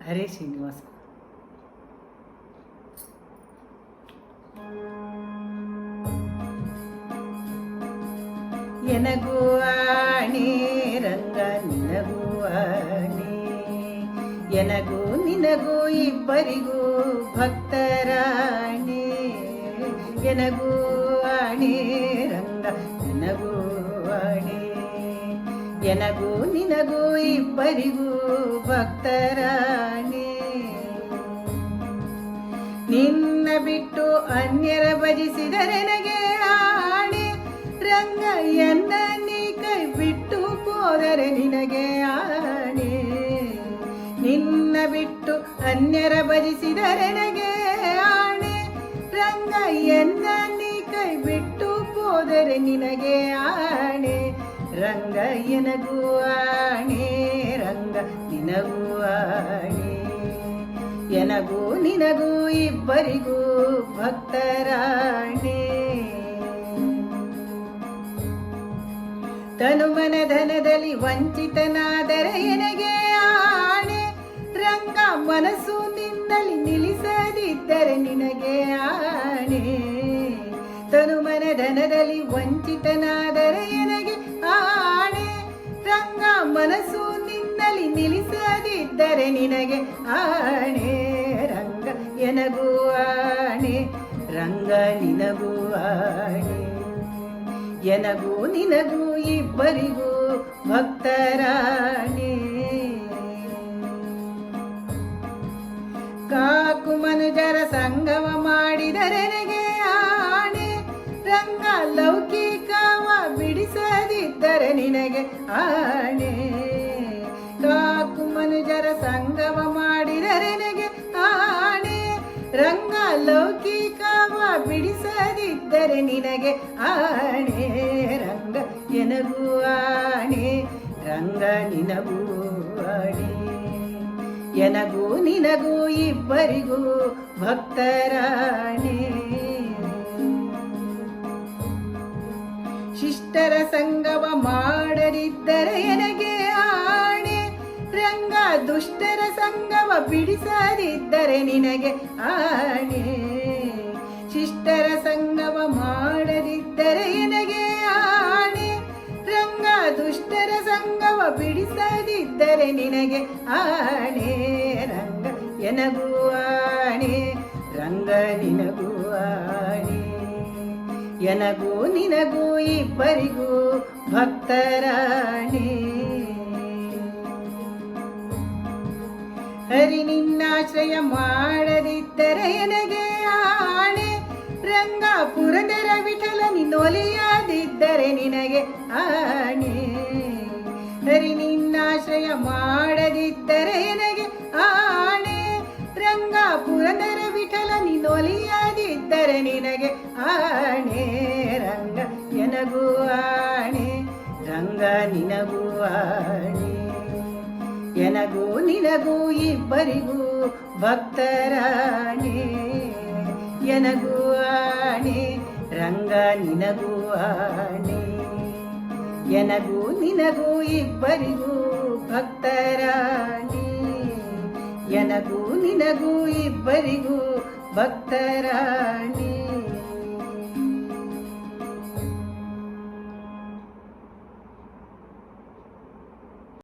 ಹರೇ ಶ್ರೀನಿವಾಸ. ಎನಗೂ ಆಣೆ ರಂಗ ನಿನಗೂ ಆಣೆ, ಎನಗೂ ನಿನಗೂ ಇಬ್ಬರಿಗೂ ಭಕ್ತರಾಣೆ. ಎನಗೂ ಆಣೆ ರಂಗ ನಿನಗೂ ಆಣೆ, ಎನಗೂ ನಿನಗೂ ಇಬ್ಬರಿಗೂ ಭಕ್ತರಾಣೆ. ನಿನ್ನ ಬಿಟ್ಟು ಅನ್ಯರ ಭಜಿಸಿದರೆ ನನಗೆ ಆಣೆ ರಂಗ, ಎನ್ನ ನೀ ಕೈ ಬಿಟ್ಟು ಹೋದರೆ ನಿನಗೆ ಆಣೆ. ನಿನ್ನ ಬಿಟ್ಟು ಅನ್ಯರ ಭಜಿಸಿದರೆ ನನಗೆ ಆಣೆ ರಂಗ, ಎನ್ನ ನೀ ಕೈ ಬಿಟ್ಟು ಹೋದರೆ ನಿನಗೆ ಆಣೆ ರಂಗ. ಎನಗೂ ಆಣೆ ರಂಗ ನಿನಗೂ ಆಣೆ, ಎನಗೂ ನಿನಗೂ ಇಬ್ಬರಿಗೂ ಭಕ್ತರಾಣೆ. ತನು ಮನ ಧನದಲ್ಲಿ ವಂಚಿತನಾದರೆ ಎನಗೆ ಆಣೆ ರಂಗ, ಮನಸ್ಸು ನಿನ್ನಲ್ಲಿ ನಿಲ್ಲಿಸದಿದ್ದರೆ ನಿನಗೆ ಆಣೆ. ತನು ಮನ ಧನದಲ್ಲಿ ವಂಚಿತನಾದರೆ ಎನಗೆ ಆಣೆ ರಂಗ, ಮನಸ್ಸು ನಿನ್ನಲ್ಲಿ ನಿಲ್ಲಿಸದಿದ್ದರೆ ನಿನಗೆ ಆಣೆ ರಂಗ. ಎನಗೂ ಆಣೆ ರಂಗ ನಿನಗೂ ಆಣೆ, ಎನಗೂ ನಿನಗೂ ಇಬ್ಬರಿಗೂ ಭಕ್ತರಾಣೆ. ಕಾಕು ಮನುಜರ ಸಂಗಮ ಮಾಡಿದರೆ ನನಗೆ ಆಣೆ ರಂಗ, ಲೌಕಿಕವ ಬಿಡಿಸದಿದ್ದರೆ ನಿನಗೆ ಆಣೆ. ಕಾಕು ಮನುಜರ ಸಂಗಮ ಮಾಡಿದರೆ ನನಗೆ ಆಣೆ ರಂಗ, ಲೌಕಿಕವ ಬಿಡಿಸದಿದ್ದರೆ ನಿನಗೆ ಆಣೆ ರಂಗ. ಎನಗೂ ಆಣೆ ರಂಗ ನಿನಗೂ ಆಣೆ, ಎನಗೂ ನಿನಗೂ ಇಬ್ಬರಿಗೂ ಭಕ್ತರಾಣೆ. ಶಿಷ್ಟರ ಸಂಗವ ಮಾಡದಿದ್ದರೆ ಎನಗೆ ಆಣೆ ರಂಗ, ದುಷ್ಟರ ಸಂಗವ ಬಿಡಿಸದಿದ್ದರೆ ನಿನಗೆ ಆಣೆ. ಶಿಷ್ಟರ ಸಂಗವ ಮಾಡದಿದ್ದರೆ ಎನಗೆ ಆಣೆ ರಂಗ, ದುಷ್ಟರ ಸಂಗವ ಬಿಡಿಸದಿದ್ದರೆ ನಿನಗೆ ಆಣೆ ರಂಗ. ಎನಗೂ ಆಣೆ ರಂಗ ನಿನಗೂ ಆಣೆ, ಎನಗೂ ನಿನಗೂ ಇಬ್ಬರಿಗೂ ಭಕ್ತರಾಣೆ. ಹರಿ ನಿನ್ನಾಶ್ರಯ ಮಾಡದಿದ್ದರೆ ಎನಗೆ ಆಣೆ ರಂಗ, ಪುರಂದರ ವಿಠಲ ನಿನ್ನೊಲಿಯದಿದ್ದರೆ ನಿನಗೆ ಆಣೆ. ಹರಿ ನಿನ್ನಾಶ್ರಯ ಮಾಡದಿದ್ದರೆ ಎನಗೆ ಆಣೆ ರಂಗ, ಪುರಂದರ ವಿಠಲ ನಿನ್ನೊಲಿಯದಿದ್ದರೆ ನಿನಗೆ ಆಣೆ ರಂಗ. ಎನಗೂ ಆಣೆ ರಂಗ ನಿನಗೂ ಆಣೆ, ಎನಗೂ ನಿನಗೂ ಇಬ್ಬರಿಗೂ ಭಕ್ತರಾಣೆ. ಎನಗೂ ಆಣೆ ರಂಗ ನಿನಗೂ ಆಣೆ, ಎನಗೂ ನಿನಗೂ ಇಬ್ಬರಿಗೂ ಭಕ್ತರಾಣೆ. ಎನಗೂ ನಿನಗೂ ಇಬ್ಬರಿಗೂ ಭಕ್ತರಾಣೆ.